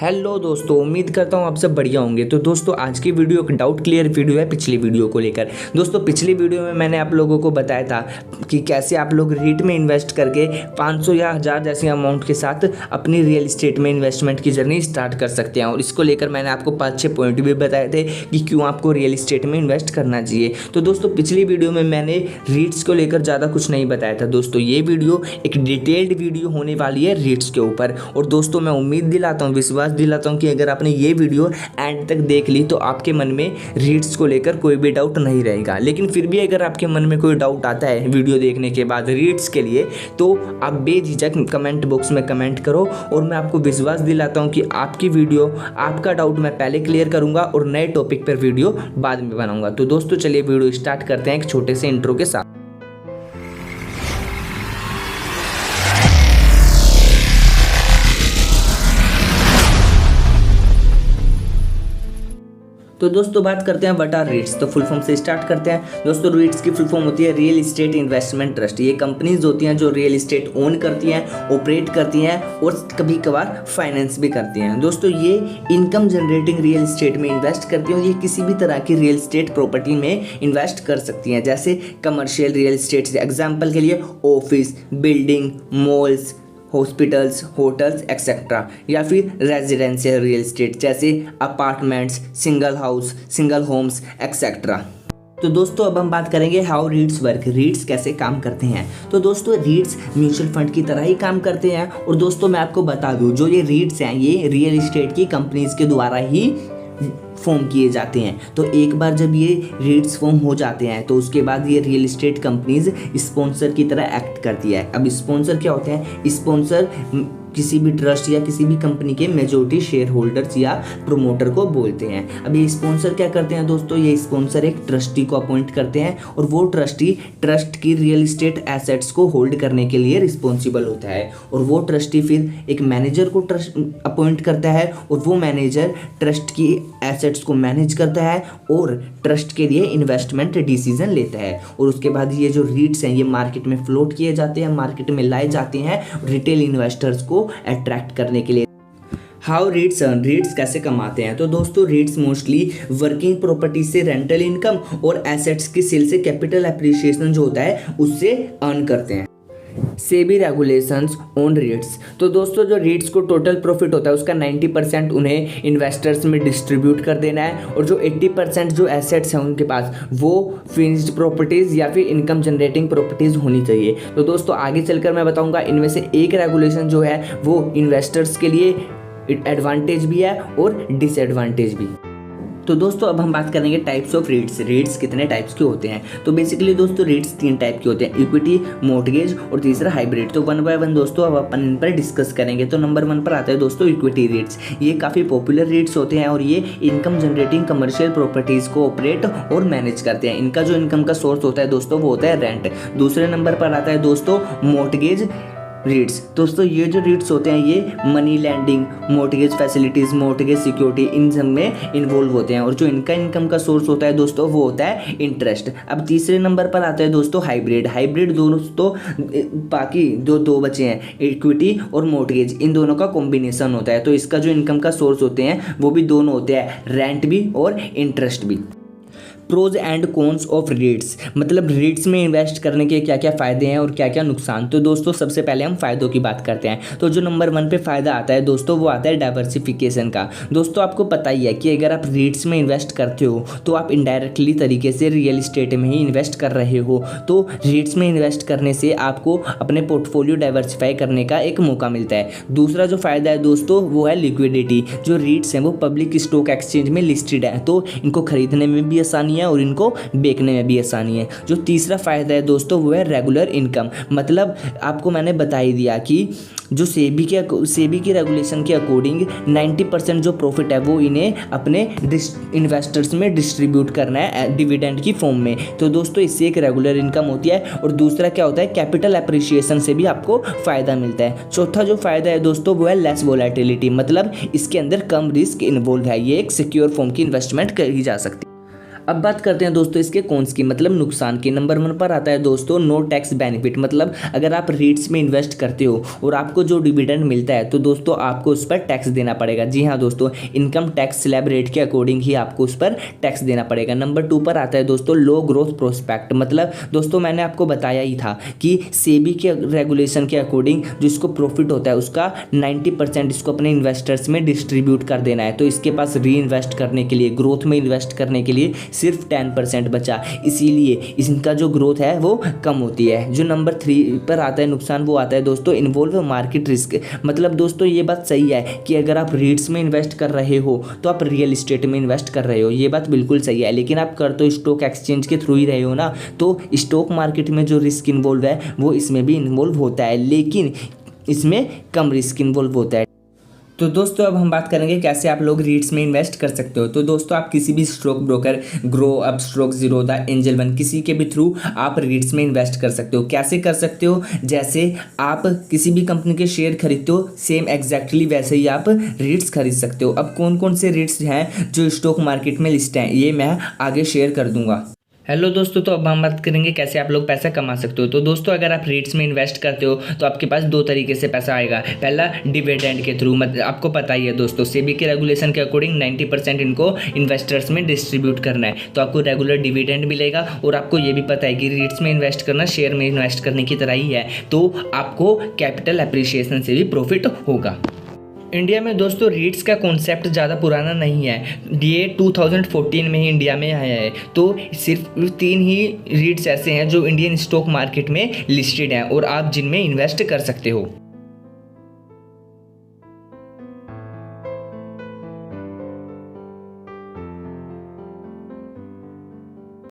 Hello दोस्तों, उम्मीद करता हूँ आप सब बढ़िया होंगे। तो दोस्तों आज की वीडियो एक डाउट क्लियर वीडियो है पिछली वीडियो को लेकर। दोस्तों पिछली वीडियो में मैंने आप लोगों को बताया था कि कैसे आप लोग रीट में इन्वेस्ट करके 500 या 1000 जैसी अमाउंट के साथ अपनी रियल इस्टेट में इन्वेस्टमेंट की जर्नी स्टार्ट कर सकते हैं। और इसको लेकर मैंने आपको 5-6 पॉइंट भी बताए थे कि क्यों आपको रियल इस्टेट में इन्वेस्ट करना चाहिए। तो दोस्तों पिछली वीडियो में मैंने रीट्स को लेकर ज़्यादा कुछ नहीं बताया था। दोस्तों ये वीडियो एक डिटेल्ड वीडियो होने वाली है रीट्स के ऊपर। और दोस्तों मैं उम्मीद दिलाता हूँ, विश्वास दिलाता हूँ कि अगर आपने ये वीडियो एंड तक देख ली तो आपके मन में रीट्स को लेकर कोई भी डाउट नहीं रहेगा। लेकिन फिर भी अगर आपके मन में कोई डाउट आता है वीडियो देखने के बाद रीट्स के लिए, तो आप बेझिझक कमेंट बॉक्स में कमेंट करो और मैं आपको विश्वास दिलाता हूँ कि आपकी वीडियो, आपका डाउट मैं पहले क्लियर करूँगा और नए टॉपिक पर वीडियो बाद में बनाऊँगा। तो दोस्तों चलिए वीडियो स्टार्ट करते हैं एक छोटे से इंट्रो के साथ। तो दोस्तों बात करते हैं व्हाट आर रीट्स। तो फुल फॉर्म से स्टार्ट करते हैं। दोस्तों रीट्स की फुल फॉर्म होती है रियल इस्टेट इन्वेस्टमेंट ट्रस्ट। ये कंपनीज होती हैं जो रियल इस्टेट ओन करती हैं, ऑपरेट करती हैं और कभी कभार फाइनेंस भी करती हैं। दोस्तों ये इनकम जनरेटिंग रियल इस्टेट में इन्वेस्ट करती हैं। ये किसी भी तरह की रियल इस्टेट प्रॉपर्टी में इन्वेस्ट कर सकती हैं, जैसे कमर्शियल रियल इस्टेट, एग्जाम्पल के लिए office, building, malls, hospitals, hotels etcetera, या फिर रेजिडेंशियल रियल इस्टेट जैसे apartments, single house, single homes etcetera. तो दोस्तों अब हम बात करेंगे हाउ रीट्स वर्क, रीट्स कैसे काम करते हैं। तो दोस्तों रीट्स म्यूचुअल फंड की तरह ही काम करते हैं। और दोस्तों मैं आपको बता दूं, जो ये रीट्स हैं ये रियल इस्टेट की कंपनीज के द्वारा ही फॉर्म किए जाते हैं। तो एक बार जब ये रीट्स फॉर्म हो जाते हैं तो उसके बाद ये रियल इस्टेट कंपनीज स्पॉन्सर की तरह एक्ट करती है। अब स्पॉन्सर क्या होते हैं? स्पॉन्सर किसी भी ट्रस्ट या किसी भी कंपनी के मेजॉरिटी शेयर होल्डर्स या प्रोमोटर को बोलते हैं। अब ये स्पॉन्सर क्या करते हैं दोस्तों? ये स्पॉन्सर एक ट्रस्टी को अपॉइंट करते हैं और वो ट्रस्टी ट्रस्ट की रियल इस्टेट एसेट्स को होल्ड करने के लिए रिस्पॉन्सिबल होता है। और वो ट्रस्टी फिर एक मैनेजर को ट्रस्ट अपॉइंट करता है और वो मैनेजर ट्रस्ट की एसेट्स को मैनेज करता है और ट्रस्ट के लिए इन्वेस्टमेंट डिसीजन लेता है। और उसके बाद ये जो रीट्स हैं ये मार्केट में फ्लोट किए जाते हैं, मार्केट में लाए जाते हैं रिटेल इन्वेस्टर्स को अट्रैक्ट करने के लिए। हाउ रीट्स अर्न, रीट्स कैसे कमाते हैं? तो दोस्तों रीट्स मोस्टली वर्किंग प्रॉपर्टी से रेंटल इनकम और एसेट्स की सेल से कैपिटल एप्रिसिएशन जो होता है उससे अर्न करते हैं। SEBI regulations on रीट्स। तो दोस्तों जो रीट्स को टोटल प्रॉफिट होता है उसका 90% उन्हें इन्वेस्टर्स में डिस्ट्रीब्यूट कर देना है और जो 80% जो एसेट्स हैं उनके पास वो फिनिश्ड प्रॉपर्टीज़ या फिर इनकम जनरेटिंग प्रॉपर्टीज़ होनी चाहिए। तो दोस्तों आगे चलकर मैं बताऊंगा इनमें से एक रेगुलेशन जो है वो इन्वेस्टर्स के लिए एडवांटेज भी है और डिसएडवांटेज भी। तो दोस्तों अब हम बात करेंगे टाइप्स ऑफ रीट्स। रीट्स कितने टाइप्स के होते हैं? तो बेसिकली दोस्तों रीट्स 3 टाइप के होते हैं, इक्विटी, मॉर्गेज और तीसरा हाइब्रिड। तो 1 बाय 1 दोस्तों अब अपन इन पर डिस्कस करेंगे। तो नंबर 1 पर आता है दोस्तों इक्विटी रीट्स। ये काफ़ी पॉपुलर रीट्स होते हैं और ये इनकम जनरेटिंग कमर्शियल प्रॉपर्टीज़ को ऑपरेट और मैनेज करते हैं। इनका जो इनकम का सोर्स होता है दोस्तों वो होता है रेंट। दूसरे नंबर पर आता है दोस्तों मॉर्गेज रीट्स। दोस्तों ये जो रीट्स होते हैं ये money lending, mortgage facilities, mortgage security इन सब में इन्वॉल्व होते हैं। और जो इनका इनकम का सोर्स होता है दोस्तों वो होता है इंटरेस्ट। अब तीसरे नंबर पर आता है दोस्तों हाइब्रिड। हाइब्रिड दोस्तों बाकी दो बचे हैं, इक्विटी और मॉर्गेज, इन दोनों का कॉम्बिनेशन होता है। तो इसका जो इनकम का सोर्स होते हैं वो भी दोनों होते हैं, रेंट भी और इंटरेस्ट भी। Pros and cons of REITs, मतलब रीट्स में इन्वेस्ट करने के क्या क्या फ़ायदे हैं और क्या क्या नुकसान। तो दोस्तों सबसे पहले हम फ़ायदों की बात करते हैं। तो जो नंबर 1 पे फ़ायदा आता है दोस्तों वो आता है डाइवर्सिफिकेशन का। दोस्तों आपको पता ही है कि अगर आप रीट्स में इन्वेस्ट करते हो तो आप इनडायरेक्टली तरीके से रियल इस्टेट में ही इन्वेस्ट कर रहे हो। तो रीट्स में इन्वेस्ट करने से आपको अपने पोर्टफोलियो डाइवर्सिफाई करने का एक मौका मिलता है। दूसरा जो फ़ायदा है दोस्तों वो है लिक्विडिटी। जो रीट्स हैं वो पब्लिक स्टॉक एक्सचेंज में लिस्टेड है तो इनको खरीदने में भी आसानी और इनको बेचने में भी आसानी है। जो तीसरा फायदा है दोस्तों वो है रेगुलर इनकम। मतलब आपको मैंने बता ही दिया कि जो सेबी की रेगुलेशन के अकॉर्डिंग 90% जो प्रॉफिट है वो इन्हें अपने इन्वेस्टर्स में डिस्ट्रीब्यूट करना है डिविडेंड की फॉर्म में। तो दोस्तों इससे एक रेगुलर इनकम होती है। और दूसरा क्या होता है, कैपिटल एप्रिसिएशन से भी आपको फ़ायदा मिलता है। चौथा जो फ़ायदा है दोस्तों वो है लेस वोलेटिलिटी, मतलब इसके अंदर कम रिस्क इन्वॉल्व है। ये एक सिक्योर फॉर्म की इन्वेस्टमेंट करी जा सकती है। अब बात करते हैं दोस्तों इसके कॉन्स की, मतलब नुकसान की। नंबर 1 पर आता है दोस्तों नो टैक्स बेनिफिट, मतलब अगर आप रीट्स में इन्वेस्ट करते हो और आपको जो डिविडेंड मिलता है तो दोस्तों आपको उस पर टैक्स देना पड़ेगा। जी हाँ दोस्तों, इनकम टैक्स स्लैब रेट के अकॉर्डिंग ही आपको उस पर टैक्स देना पड़ेगा। नंबर 2 पर आता है दोस्तों लो ग्रोथ प्रोस्पेक्ट, मतलब दोस्तों मैंने आपको बताया ही था कि सेबी के रेगुलेशन के अकॉर्डिंग जिसको प्रॉफिट होता है उसका 90% इसको अपने इन्वेस्टर्स में डिस्ट्रीब्यूट कर देना है, तो इसके पास री इन्वेस्ट करने के लिए, ग्रोथ में इन्वेस्ट करने के लिए सिर्फ 10% बचा, इसीलिए इनका जो ग्रोथ है वो कम होती है। जो नंबर 3 पर आता है नुकसान, वो आता है दोस्तों इन्वॉल्व मार्केट रिस्क, मतलब दोस्तों ये बात सही है कि अगर आप रीट्स में इन्वेस्ट कर रहे हो तो आप रियल इस्टेट में इन्वेस्ट कर रहे हो, ये बात बिल्कुल सही है, लेकिन आप कर तो स्टॉक एक्सचेंज के थ्रू ही रहे हो ना, तो स्टॉक मार्केट में जो रिस्क इन्वॉल्व है वो इसमें भी इन्वॉल्व होता है, लेकिन इसमें कम रिस्क इन्वॉल्व होता है। तो दोस्तों अब हम बात करेंगे कैसे आप लोग रीट्स में इन्वेस्ट कर सकते हो। तो दोस्तों आप किसी भी stock broker, grow up, stock Zerodha, angel one, किसी के भी थ्रू आप रीट्स में इन्वेस्ट कर सकते हो। कैसे कर सकते हो? जैसे आप किसी भी कंपनी के शेयर खरीदते हो, सेम एग्जैक्टली वैसे ही आप रीट्स खरीद सकते हो। अब कौन कौन से रीट्स हैं जो स्टॉक मार्केट में लिस्ट हैं, ये मैं आगे शेयर कर दूंगा। हेलो दोस्तों, तो अब हम बात करेंगे कैसे आप लोग पैसा कमा सकते हो। तो दोस्तों अगर आप रीट्स में इन्वेस्ट करते हो तो आपके पास 2 तरीके से पैसा आएगा। पहला डिविडेंड के थ्रू, मतलब आपको पता ही है दोस्तों सेबी के रेगुलेशन के अकॉर्डिंग 90% इनको इन्वेस्टर्स में डिस्ट्रीब्यूट करना है, तो आपको रेगुलर डिविडेंड मिलेगा। और आपको ये भी पता है कि रीट्स में इन्वेस्ट करना शेयर में इन्वेस्ट करने की तरह ही है, तो आपको कैपिटल एप्रिसिएशन से भी प्रॉफिट होगा। इंडिया में दोस्तों रीट्स का कॉन्सेप्ट ज़्यादा पुराना नहीं है, ये 2014 में ही इंडिया में आया है। तो सिर्फ 3 ही रीट्स ऐसे हैं जो इंडियन स्टॉक मार्केट में लिस्टेड हैं और आप जिनमें इन्वेस्ट कर सकते हो।